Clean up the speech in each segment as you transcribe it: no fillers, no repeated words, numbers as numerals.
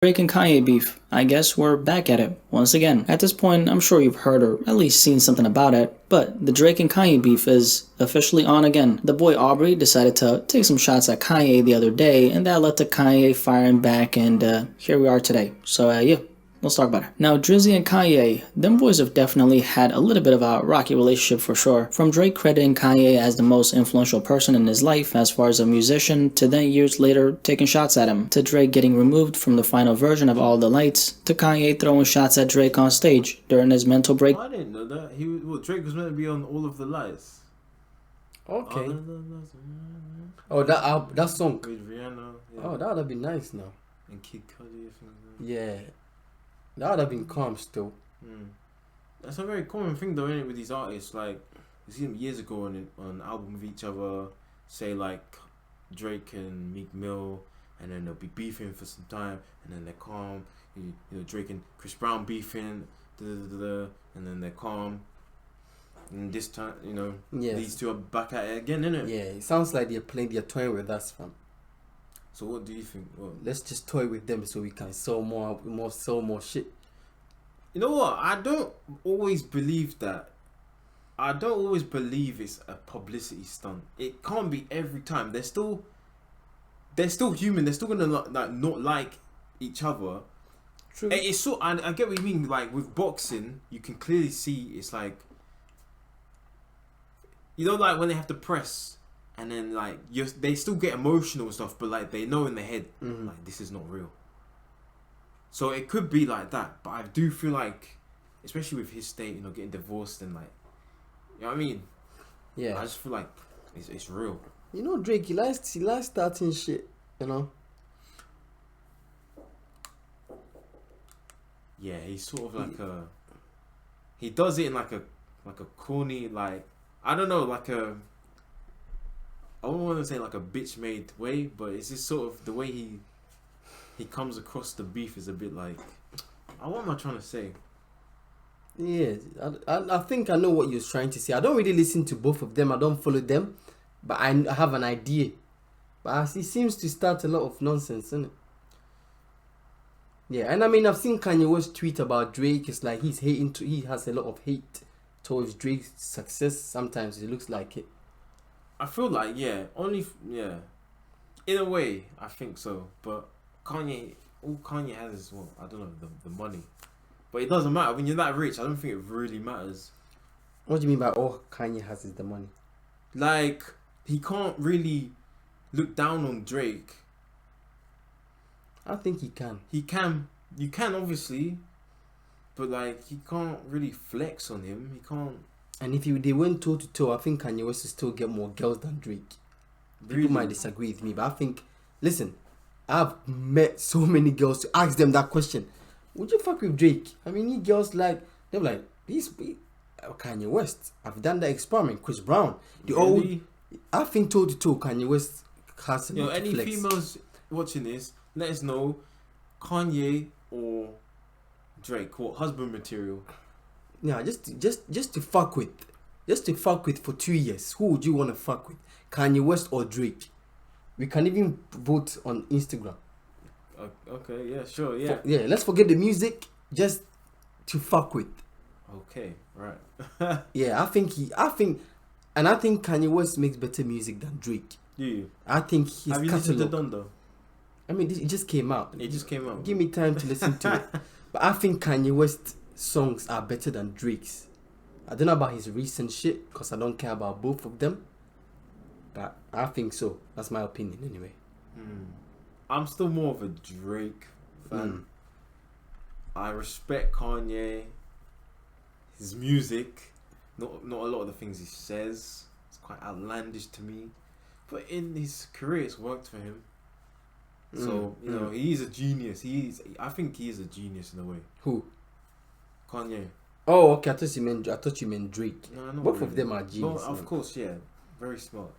Drake and Kanye beef. I guess we're back at it once again. At this point, I'm sure you've heard or at least seen something about it, but the Drake and Kanye beef is officially on again. The boy Aubrey decided to take some shots at Kanye the other day, and that led to Kanye firing back, and here we are today. So yeah, let's talk about it. Now, Drizzy and Kanye, them boys have definitely had a little bit of a rocky relationship for sure. From Drake crediting Kanye as the most influential person in his life as far as a musician, to then years later taking shots at him, to Drake getting removed from the final version of All the Lights, to Kanye throwing shots at Drake on stage during his mental break. I didn't know that. Drake was meant to be on All of the Lights. Okay. That song. With Rihanna. Yeah. Oh, that would have been nice now. And Kid Cudi, I think. Yeah. That would have been calm still. That's a very common thing though, isn't it, with these artists? Like, you see them years ago on an album with each other, say like Drake and Meek Mill, and then they'll be beefing for some time, and then they're calm. You know, Drake and Chris Brown beefing, and then they're calm. And this time, you know, these two are back at it again, innit? Yeah, it sounds like they're toying with us, fam. So what do you think? Well, let's just toy with them so we can sell more shit. You know what? I don't always believe that. I don't always believe it's a publicity stunt. It can't be every time. They're still human. They're still gonna not like each other. True. It's so I get what you mean. Like with boxing, you can clearly see it's like, you know, like when they have to press. And then like they still get emotional and stuff, but like they know in their head, like this is not real. So it could be like that, but I do feel like, especially with his state, you know, getting divorced and like, you know what I mean? Yeah. I just feel like it's real. You know, Drake, he likes starting shit, you know. Yeah, he's sort of like he does it in like a corny, like, I don't know, like I wouldn't want to say like a bitch-made way, but it's just sort of the way he comes across the beef is a bit like, what am I trying to say? Yeah, I think I know what you're trying to say. I don't really listen to both of them. I don't follow them, but I have an idea. But he seems to start a lot of nonsense, isn't it? Yeah, and I mean, I've seen Kanye West tweet about Drake. It's like he has a lot of hate towards Drake's success. Sometimes it looks like it. I feel like, in a way, I think so. But all Kanye has is, well, I don't know, the money. But it doesn't matter. When you're that rich, I don't think it really matters. What do you mean by all Kanye has is the money? Like, he can't really look down on Drake. I think he can. He can. You can, obviously. But, like, he can't really flex on him. He can't. And if they went toe to toe, I think Kanye West will still get more girls than Drake. Really? People might disagree with me, but I think, listen, I've met so many girls to ask them that question. Would you fuck with Drake? I mean, you girls they're like, Kanye West. I've done that experiment. Chris Brown. Really? I think toe to toe, Kanye West has a any flex. Females watching this, let us know, Kanye or Drake, what husband material? Yeah, just to fuck with. Just to fuck with for 2 years. Who would you want to fuck with? Kanye West or Drake? We can even vote on Instagram. Okay, yeah, sure, yeah. Let's forget the music. Just to fuck with. Okay, right. Yeah, I think Kanye West makes better music than Drake. Do you? I think his Have you listened to Dondo? I mean, it just came out. It just came out. Give me time to listen to it. But I think Kanye West songs are better than Drake's. I don't know about his recent shit because I don't care about both of them, but I think so. That's my opinion anyway. I'm still more of a Drake fan. I respect Kanye, his music, not a lot of the things he says. It's quite outlandish to me, but in his career it's worked for him. So you know, he's a genius. I think he is a genius in a way. Who? Kanye. Oh, okay. I thought you meant Drake. No, both really. of them are genius. No, of course, yeah, very smart.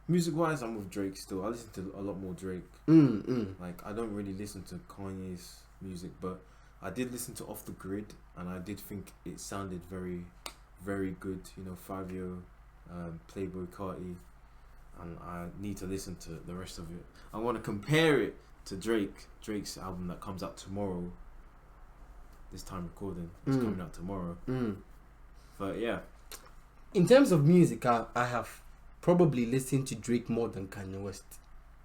Music wise, I'm with Drake still. I listen to a lot more Drake. Like, I don't really listen to Kanye's music, but I did listen to Off the Grid, and I did think it sounded very, very good. You know, 5-year Playboy Carti, and I need to listen to the rest of it. I want to compare it to Drake's album that comes out tomorrow. This time recording, it's coming out tomorrow. But yeah, in terms of music, I have probably listened to Drake more than Kanye West.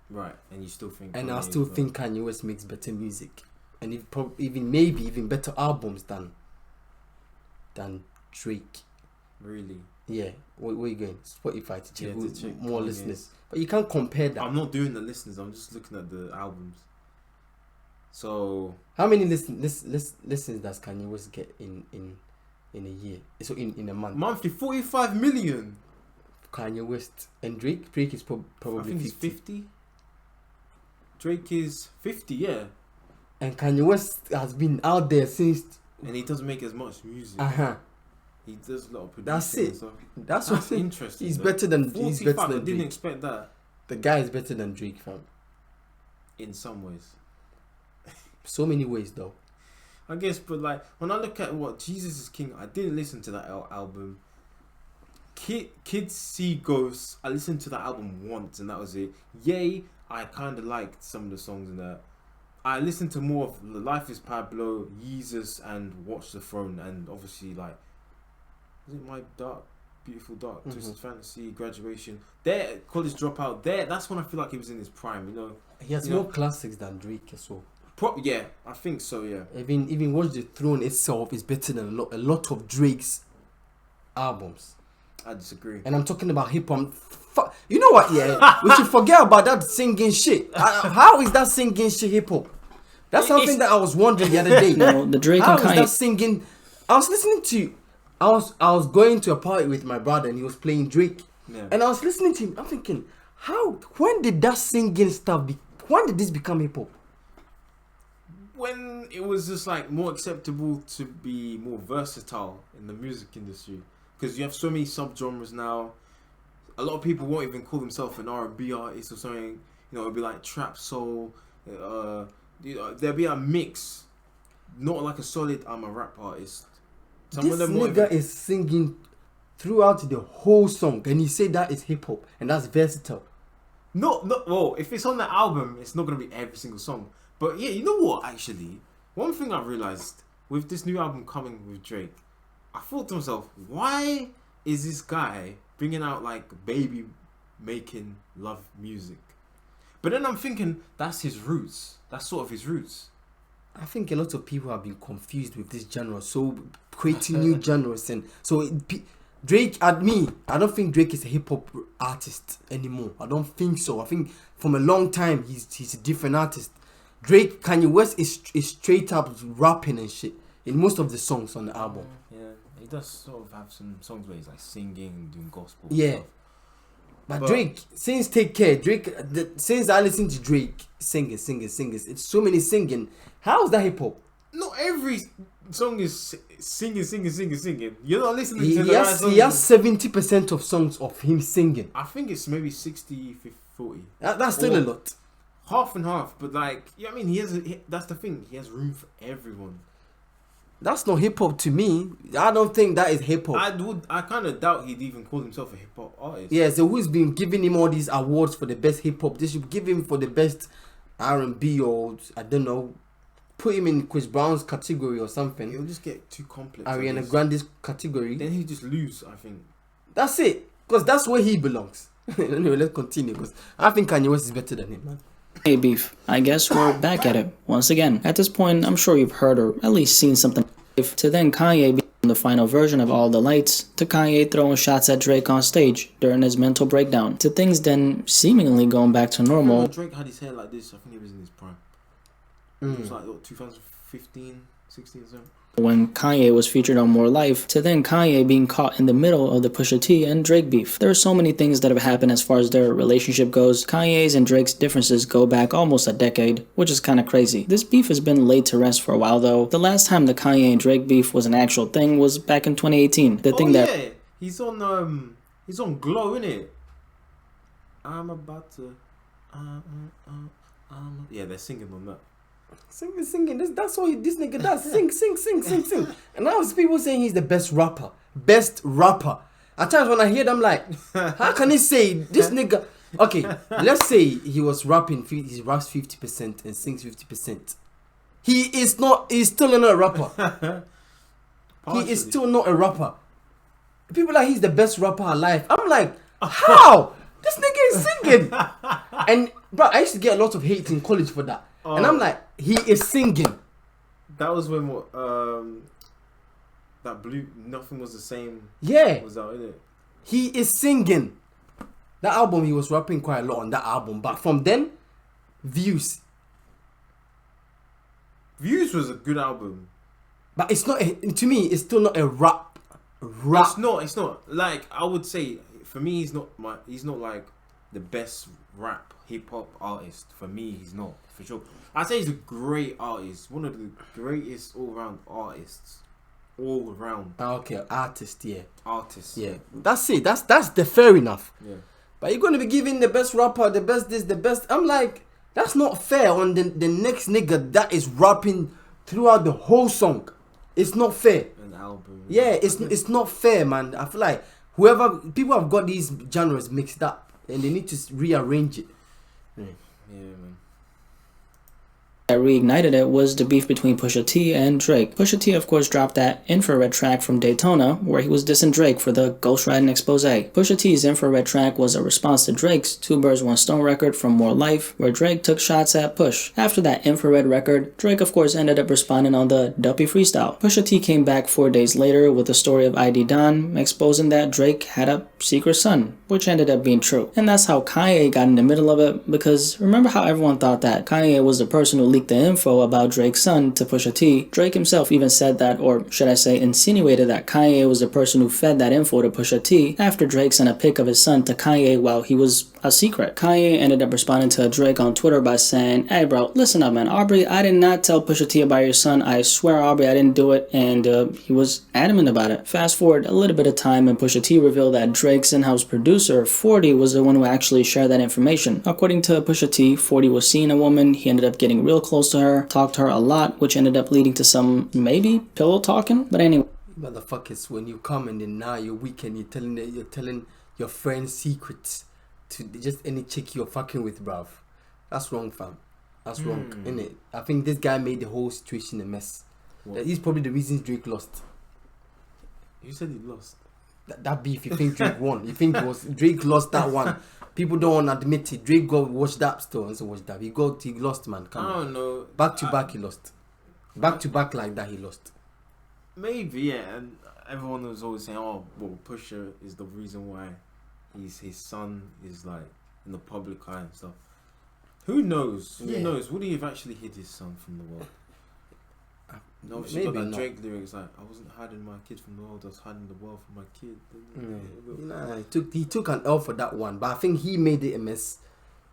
right. And you still think? And I Kanye still is think Kanye West makes better music, and even better albums than Drake. really. Yeah, where you going? Spotify to check, Yeah, to check more Kanye's. listeners, but you can't compare that. I'm not doing the listeners. I'm just looking at the albums. So How many listens does Kanye West get in a year? So in a month. monthly 45 million. Kanye West and Drake is I probably think 50. it's 50. Drake is 50, yeah, And Kanye West has been out there since. and he doesn't make as much music. He does a lot of producing. That's and it. stuff. That's That's what interesting. he's though. better than 45. I didn't Drake. expect that. The guy is better than Drake, fam. In some ways, So many ways though. I guess. But like when I look at what Jesus is King, I didn't listen to that album. Kids See Ghosts. I listened to that album once, and that was it. Yay! I kind of liked some of the songs in that. I listened to more of Life is Pablo, Yeezus, and Watch the Throne, and obviously like, is it My Dark, Beautiful Dark, Twisted Fantasy, Graduation? There, College Dropout. There, that's when I feel like he was in his prime. You know. He has more classics than Drake as well. Yeah, I think so. Yeah. Even Watch the Throne itself is better than a lot of Drake's albums. I disagree. And I'm talking about hip hop. You know what? Yeah, we should forget about that singing shit. How is that singing shit hip hop? That's something that I was wondering the other day. No, the Drake How and is Kanye. that singing? I was listening to. I was going to a party with my brother and he was playing Drake, Yeah. and I was listening to him. I'm thinking, when did that singing stuff? When did this become hip hop? When it was just like more acceptable to be more versatile in the music industry, because you have so many subgenres now. A lot of people won't even call themselves an R&B artist or something. You know, it'll be like trap soul. There'll be a mix, not like a solid. I'm a rap artist. Some This of them won't nigga even- is singing throughout the whole song, and he said that is hip hop, and that's versatile. No. Well, if it's on the album, it's not gonna be every single song. But yeah, you know what? Actually, one thing I realized with this new album coming with Drake, I thought to myself, why is this guy bringing out like baby making love music? But then I'm thinking that's his roots. That's sort of his roots. I think a lot of people have been confused with this genre, so creating new genres, and so Drake. I don't think Drake is a hip hop artist anymore. I don't think so. I think from a long time he's a different artist. Kanye West is straight up rapping and shit in most of the songs on the album. Yeah, he does sort of have some songs where he's like singing and doing gospel. Yeah. Stuff. But Drake, since Take Care, since I listen to Drake singing, it's so many singing. How is that hip hop? Not every song is singing. You're not listening He to the right has songs. 70% of songs of him singing. I think it's maybe 60, 40. That's still a lot. Half and half, but like, yeah, I mean, that's the thing. He has room for everyone. That's not hip hop to me. I don't think that is hip hop. I kind of doubt he'd even call himself a hip hop artist. Yeah, so who's been giving him all these awards for the best hip hop? They should give him for the best R&B, or I don't know, put him in Chris Brown's category or something. It'll just get too complex. I Ariana guess. Grande's category. Then he just lose. I think. That's it, because that's where he belongs. Anyway, let's continue, because I think Kanye West is better than him, man. Hey beef, I guess we're back at it once again. At this point, I'm sure you've heard or at least seen something. To then Kanye being the final version of All the Lights, to Kanye throwing shots at Drake on stage during his mental breakdown, to things then seemingly going back to normal. When Drake had his hair like this, I think he was in his prime. It was like what, 2015, 16 or something. When Kanye was featured on More Life, to then Kanye being caught in the middle of the Pusha T and Drake beef. There are so many things that have happened as far as their relationship goes. Kanye's and Drake's differences go back almost a decade, which is kinda crazy. This beef has been laid to rest for a while though. The last time the Kanye and Drake beef was an actual thing was back in 2018. Yeah, he's on Glow, innit? I'm about to yeah, they're singing on that. Singing. That's all this nigga does. Sing. And now people saying he's the best rapper. At times when I hear them, like, how can he say this nigga? Okay, let's say he was rapping. He raps 50% and sings 50%. He is not. He's still not a rapper. He is still not a rapper. People like he's the best rapper alive. I'm like, how? This nigga is singing. And bro, I used to get a lot of hate in college for that. And I'm like, he is singing. That was when that blue Nothing Was the Same. Yeah. Was out, innit? He is singing. That album, he was rapping quite a lot on that album. But from then, Views. Views was a good album. But it's not, to me, it's still not a rap. It's not. Like, I would say, for me, he's not like the best rap hip hop artist. For me, he's not, for sure. I'd say he's a great artist. One of the greatest all-round artists. All around. Okay, artist, yeah. Artist. Yeah. That's it. That's the fair enough. Yeah. But you're gonna be giving the best rapper, the best this, the best. I'm like, that's not fair on the next nigga that is rapping throughout the whole song. It's not fair. An album. Yeah, it's not fair, man. I feel like people have got these genres mixed up and they need to rearrange it. Yeah, man. That reignited it was the beef between Pusha T and Drake. Pusha T, of course, dropped that Infrared track from Daytona, where he was dissing Drake for the ghostwriting expose. Pusha T's Infrared track was a response to Drake's Two Birds One Stone record from More Life, where Drake took shots at Push. After that Infrared record, Drake, of course, ended up responding on the Duppy freestyle. Pusha T came back 4 days later with the story of ID Don, exposing that Drake had a secret son, which ended up being true. And that's how Kanye got in the middle of it, because remember how everyone thought that Kanye was the person who leaked the info about Drake's son to Pusha T? Drake himself even said that, or should I say insinuated that Kanye was the person who fed that info to Pusha T after Drake sent a pic of his son to Kanye while he was a secret. Kanye ended up responding to Drake on Twitter by saying, "Hey bro, listen up man, Aubrey, I did not tell Pusha T about your son. I swear Aubrey, I didn't do it," and he was adamant about it. Fast forward a little bit of time and Pusha T revealed that Drake's in-house producer, 40, was the one who actually shared that information. According to Pusha T, 40 was seeing a woman, he ended up getting real close to her, talked to her a lot, which ended up leading to some, maybe, pillow talking, but anyway. Motherfuckers, when you come and then now you're weak and you're telling your friends secrets to just any chick you're fucking with, bruv. That's wrong, fam. That's wrong, innit? I think this guy made the whole situation a mess. He's probably the reason Drake lost. You said he lost. That beef, you think Drake won? You think it was Drake lost that one? People don't want to admit it. Drake got watched that still and so watch that. He lost, man. Come on. I don't know. Back to back, he lost. Back to back like that, he lost. Maybe, yeah. And everyone was always saying, "Oh, well, Pusha is the reason why his son is like in the public eye and stuff." Who knows? Who knows? Would he have actually hid his son from the world? No, obviously got that Drake lyrics like, "I wasn't hiding my kid from the world, I was hiding the world from my kid." He took an L for that one, but I think he made it a mess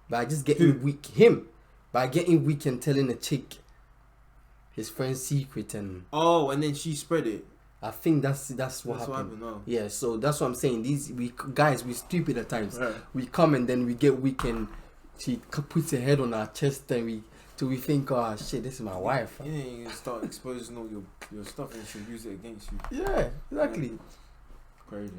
by just getting weak. Him, by getting weak and telling a chick his friend's secret, and and then she spread it. I think that's what happened. Yeah, so that's what I'm saying. We stupid at times. Right. We come and then we get weak, and she puts her head on our chest, and we think, oh shit, this is my wife. Yeah, you start exposing all your stuff and she'll use it against you. Yeah, exactly. Crazy.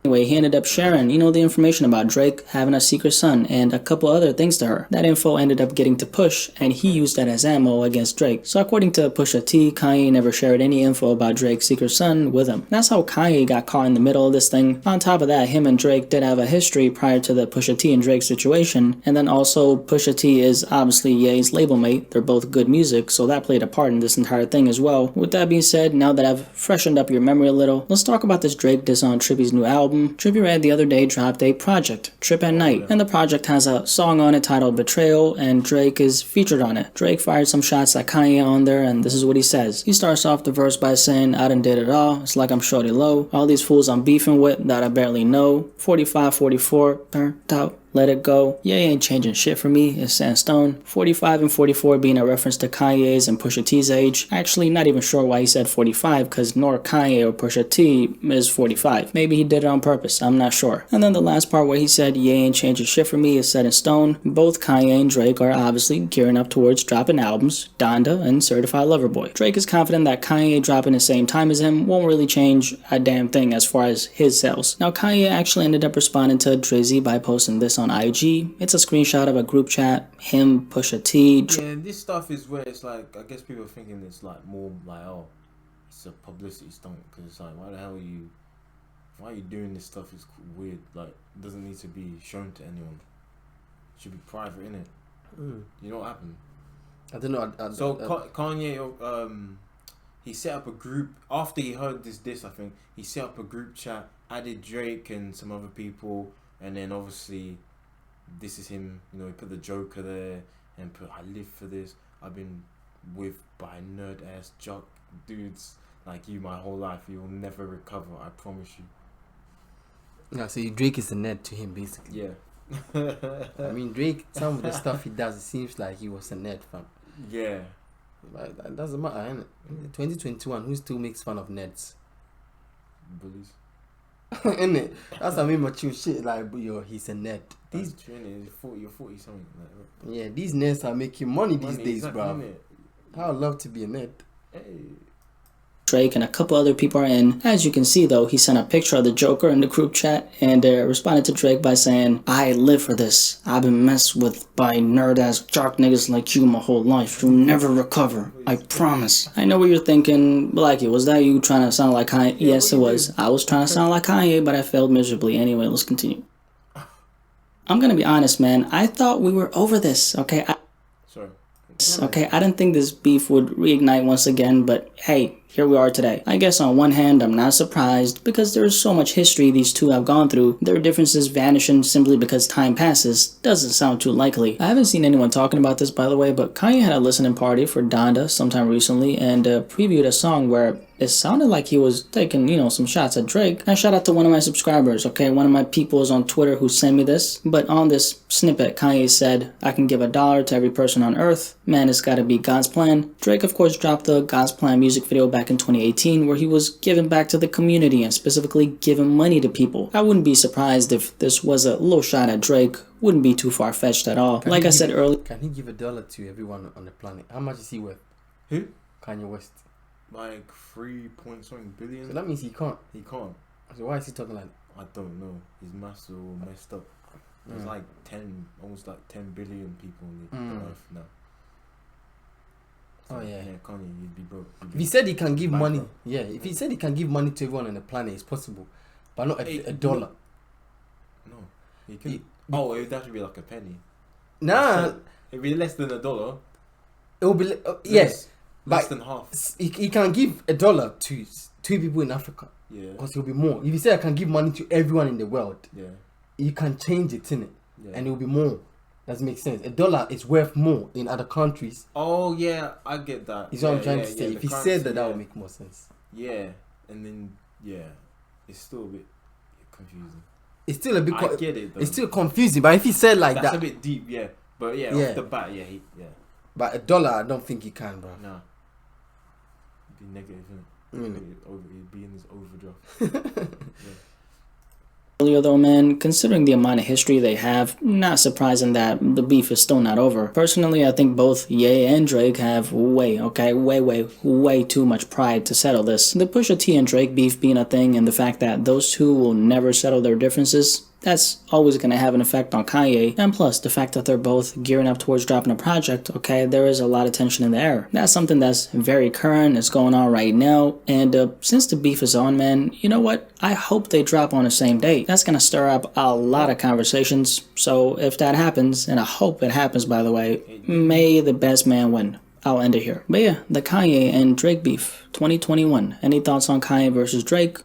Anyway, he ended up sharing, the information about Drake having a secret son and a couple other things to her. That info ended up getting to Push, and he used that as ammo against Drake. So according to Pusha T, Kanye never shared any info about Drake's secret son with him. That's how Kanye got caught in the middle of this thing. On top of that, him and Drake did have a history prior to the Pusha T and Drake situation, and then also Pusha T is obviously Ye's label mate. They're both good music, so that played a part in this entire thing as well. With that being said, now that I've freshened up your memory a little, let's talk about this Drake diss on Trippie's new album. Trippie Redd the other day dropped a project, Trip at Night, and the project has a song on it titled Betrayal, and Drake is featured on it. Drake fired some shots at Kanye on there, and this is what he says. He starts off the verse by saying, "I done did it all, it's like I'm shorty low, all these fools I'm beefing with that I barely know, 45, 44, turned out. Let it go. Yeah, ain't changing shit for me. It's sandstone." 45 and 44 being a reference to Kanye's and Pusha T's age. Actually, not even sure why he said 45, because nor Kanye or Pusha T is 45. Maybe he did it on purpose. I'm not sure. And then the last part where he said, "Yeah, ain't changing shit for me," is set in stone. Both Kanye and Drake are obviously gearing up towards dropping albums, Donda and Certified Lover Boy. Drake is confident that Kanye dropping the same time as him won't really change a damn thing as far as his sales. Now, Kanye actually ended up responding to Drizzy by posting this on on IG. It's a screenshot of a group chat, him, Pusha T. Yeah, and this stuff is where it's like, I guess people are thinking it's like more like, oh, it's a publicity stunt, because it's like, why the hell why are you doing this stuff? It's weird. Like, it doesn't need to be shown to anyone. It should be private, innit? You know what happened? I don't know. Kanye, he set up a group after he heard this. I think he set up a group chat, added Drake and some other people, and then obviously, this is him. You know, he put the Joker there and put, "I live for this. I've been with by nerd ass jock dudes like you my whole life. You'll never recover. I promise you." Yeah, so Drake is a nerd to him, basically. Yeah. I mean, Drake, some of the stuff he does, it seems like he was a nerd, fam. Yeah. But that doesn't matter, innit? In 2021, who still makes fun of nerds? Bullies. Innit? That's some immature shit, like, he's a nerd. You're 40 something. Like, yeah, these nerds are making money these days, exactly, bro. innit? I would love to be a nerd. Hey. Drake and a couple other people are in. As you can see though, he sent a picture of the Joker in the group chat and responded to Drake by saying, "I live for this. I've been messed with by nerd ass jock niggas like you my whole life. You'll never recover. I promise." I know what you're thinking, Blackie, was that you trying to sound like Kanye? Yeah, yes, it was. I was trying to sound like Kanye, but I failed miserably. Anyway, let's continue. I'm gonna be honest, man. I thought we were over this, okay? Sorry. Okay, I didn't think this beef would reignite once again, but hey, here we are today. I guess on one hand, I'm not surprised because there is so much history these two have gone through. Their differences vanishing simply because time passes doesn't sound too likely. I haven't seen anyone talking about this, by the way, but Kanye had a listening party for Donda sometime recently and previewed a song where it sounded like he was taking, some shots at Drake. And shout out to one of my subscribers, okay? One of my peoples on Twitter who sent me this. But on this snippet, Kanye said, "I can give $1 to every person on earth. Man, it's gotta be God's plan." Drake, of course, dropped the God's Plan music video back in 2018 where he was giving back to the community and specifically giving money to people. I wouldn't be surprised if this was a little shot at Drake. Wouldn't be too far-fetched at all. Like I said earlier. Can he give $1 to everyone on the planet? How much is he worth? Who? Kanye West. Like 3 point something billion. So that means he can't. He can't. So why is he talking like that? I don't know. His maths are all messed up. There's like almost like 10 billion people on the earth now. So, Oh yeah. Kanye, you'd be broke. If he said he can give money, bankrupt. if he said he can give money to everyone on the planet, it's possible, but not a dollar. No, he can. Oh, it would have to be like a penny. Nah, It'd be less than $1. it will be yes, less but than half. he can give $1 to 2 people in Africa. Yeah. Because it'll be more. If you say I can give money to everyone in the world, Yeah. you can change it, innit? Yeah. And it'll be more. Does it make sense? $1 is worth more in other countries. Oh yeah, I get that. Is what I'm trying to say. If he said that, that would make more sense. Yeah, and then it's still a bit confusing. It's still a bit. I get it though. It's still confusing, but if he said like That's that, a bit deep, yeah. But yeah, Yeah. off the bat, yeah. but $1, I don't think he can, bro. Nah. It'd be negative, innit? Mm. It'd be in his overdraft. Earlier though, man, considering the amount of history they have, not surprising that the beef is still not over. Personally, I think both Ye and Drake have way too much pride to settle this. The Pusha T and Drake beef being a thing and the fact that those two will never settle their differences, that's always going to have an effect on Kanye. And plus, the fact that they're both gearing up towards dropping a project, okay, there is a lot of tension in the air. That's something that's very current, it's going on right now, and since the beef is on, man, you know what? I hope they drop on the same day. That's going to stir up a lot of conversations, so if that happens, and I hope it happens, by the way, may the best man win. I'll end it here. But yeah, the Kanye and Drake beef, 2021. Any thoughts on Kanye versus Drake?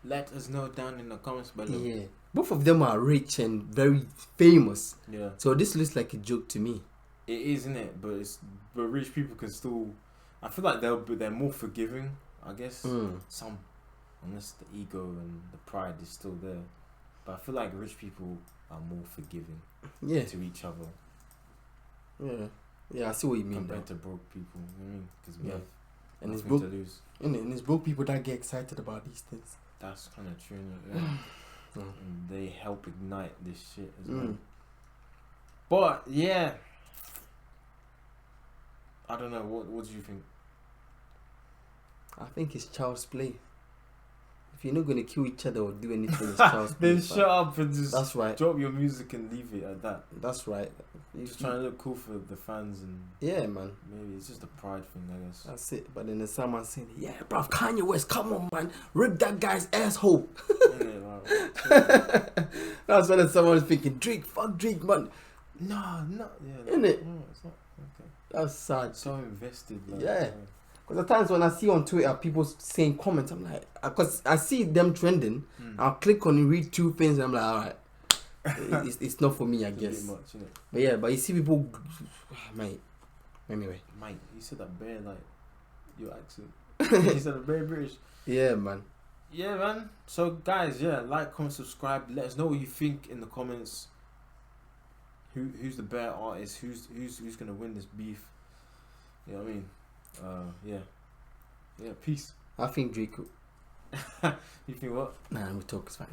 Let us know down in the comments below. Yeah. Both of them are rich and very famous. Yeah. So this looks like a joke to me. It is, isn't it? But rich people can still. I feel like they're more forgiving. I guess some, unless the ego and the pride is still there. But I feel like rich people are more forgiving. Yeah. To each other. Yeah. Yeah, I see what you mean. Compared to broke people, you know what I mean? Because we have and it's nothing broke, to lose. and it's broke people that get excited about these things. That's kind of true. Yeah. And they help ignite this shit as well. But yeah, I don't know. What do you think? I think it's child's play. if you're not gonna kill each other or do anything, it's child's play. Then shut up and just That's right. drop your music and leave it at that. That's right. Just trying to look cool for the fans and Yeah, man. maybe it's just a pride thing, I guess. That's it. But then there's someone saying, yeah, bruv, Kanye West, come on, man. Rip that guy's asshole. That's when someone's thinking, Drake, fuck Drake, man. No, yeah. Innit? No, it's not. Okay. That's sad. So invested. Like, Yeah. Because at times when I see on Twitter people saying comments, I'm like, because I see them trending, I'll click on it, read two things, and I'm like, alright. It's not for me, I It's a bit guess. much, innit? But yeah, but you see people, mate. Anyway. Mate, you said that very like your accent. You said it very British. Yeah, man. Yeah, man. So guys, yeah, like, comment, subscribe. Let us know what you think in the comments. Who's the better artist? Who's gonna win this beef? You know what I mean? Yeah. Peace. I think Drake. You think what? Nah, we talk. It's fine.